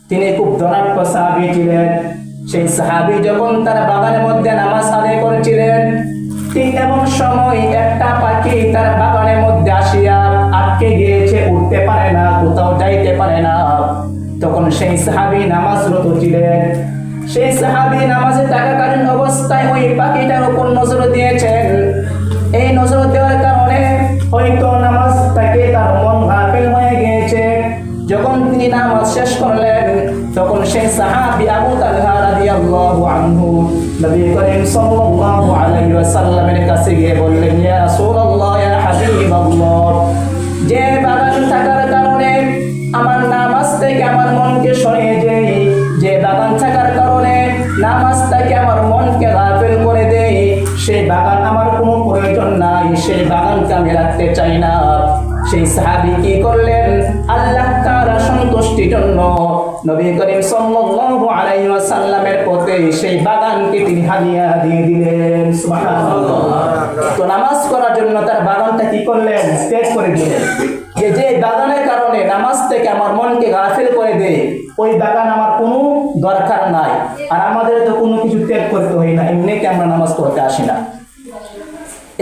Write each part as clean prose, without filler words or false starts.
তিনি খুব ধনাঢ্য সাহাবী ছিলেন। সেই সাহাবী যখন তার বাগানের মধ্যে নামাজ আদায় করেছিলেন, ঠিক এমন সময় একটা পাখি তার বাগানের মধ্যে আসিয়া আটকে গিয়েছে, উঠতে পারে না, কোথাও যাইতে পারে না। তখন সেই সাহাবী নামাজরত ছিলেন। সেই সাহাবী নামাজে থাকাকালীন অবস্থায় ওই পাখিটার উপর নজর দিয়েছেন। এই নজর দেওয়ার কারণে হয়তো নামাজ থেকে তার মন গাফিল হয়ে গিয়েছে। যখন তিনি নামাজ শেষ করলেন, তখন সেই সাহাবী আবু তালহা রাদিয়াল্লাহু আনহু নবী করিম সাল্লাল্লাহু আলাইহি ওয়াসাল্লামের কাছে গিয়ে বললেন, ইয়া রাসূলুল্লাহ, ইয়া হাবিবাল্লাহ, যে বাগান থাকার কারণে আমার নামাজ থেকে আমার মনকে সরিয়ে দেয়, যে বাগান থাকার কারণে নামাজ থেকে আমার মনকে গাফিল করে দেয়, সেই বাগান আমার কোনো প্রয়োজন নাই, সেই বাগানকে আমি রাখতে চাই না। সেই সাহাবী কি করলেন? আল্লাহ তাআলার সন্তুষ্টির জন্য নবী করিম সাল্লাল্লাহু আলাইহি ওয়াসাল্লামের পথে সেই বাগানকে তিনি হাদিয়া দিয়ে দিলেন। সুবহানাল্লাহ। তো নামাজ করার জন্য তার বাগানটা কি করলেন? ত্যাগ করে দিলেন। যে বাগানের কারণে নামাজ থেকে আমার মনকে গাফিল করে দেয়, ওই বাগান আমার কোনো দরকার নাই। আর আমাদের তো কোনো কিছু ত্যাগ করতে হয় না, এমনিতে আমরা নামাজ পড়তে আসি না।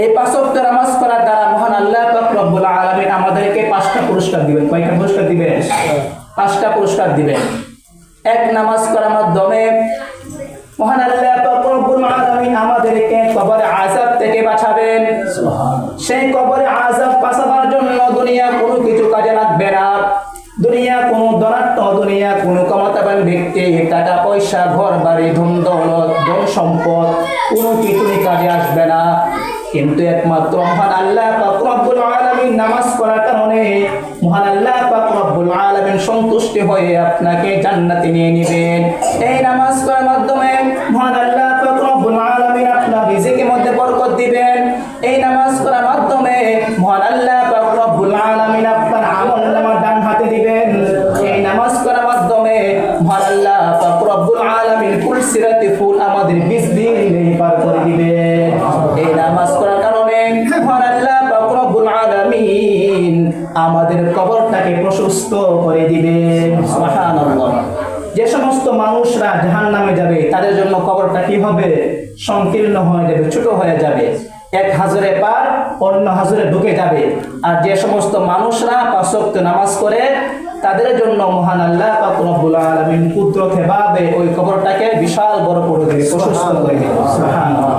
এই 5 ওয়াক্ত নামাজ করার দ্বারা মহান আল্লাহ পাক রব্বুল আলামিন আমাদেরকে 5টা পুরস্কার দিবেন। কয়টা পুরস্কার দিবেন? 5টা পুরস্কার দিবেন। এক, নামাজ করার মাধ্যমে মহান আল্লাহ পাক রব্বুল আলামিন আমাদেরকে কবরের আযাব থেকে বাঁচাবেন। সুবহানাল্লাহ। সেই কবরের আযাব বাঁচাবার জন্য দুনিয়া কোনো কিছু কাজে লাগবে না। দুনিয়া কোনো ধনাঢ্য, দুনিয়া কোনো ক্ষমতাবান ব্যক্তি, টাকা পয়সা, ঘর বাড়ি, ধন দৌলত, ধন সম্পদ কোনো কিছুই কাজে আসবে না। কিন্তু একমাত্র মহান আল্লাহ পাক রব্বুল আলামিন নামাজ পড়ার কারণে মহান আল্লাহ পাক রব্বুল আলামিন সন্তুষ্ট হয়ে আপনাকে জান্নাতে নিয়ে নেবেন। এই নামাজ পড়ার মাধ্যমে মহান আল্লাহ পাক রব্বুল আলামিন আপনার রিজিকের মধ্যে বরকত দিবেন। এই নামাজ পড়ার মাধ্যমে মহান আল্লাহ পাক রব্বুল আলামিন আপনার আমলনামা ডান হাতে দিবেন। এই নামাজ পড়ার মাধ্যমে মহান আল্লাহ পাক রব্বুল আলামিন কুল সিরাতে ফুল আমাদের বিজলি পার করে দিবেন। এই নামাজ পড়ার কারণে মহান আল্লাহ পাক রব্বুল আলামিন আমাদের কবরটাকে প্রশস্ত করে দিবেন। সুবহানাল্লাহ। যে সমস্ত মানুষরা জাহান্নামে যাবে তাদের জন্য কবরটা কি হবে? সংকীর্ণ হয়ে যাবে, ছোট হয়ে যাবে। এক হাজরে পার অন্য হাজরে ঢুকে যাবে। আর যে সমস্ত মানুষরা 5 ওয়াক্ত নামাজ করে তাদের জন্য মহান আল্লাহ পাক রব্বুল আলামিন কুদরতে ভাবে ওই কবরটাকে বিশাল বড় করে দেবে, প্রশস্ত করে দেবে। সুবহানাল্লাহ।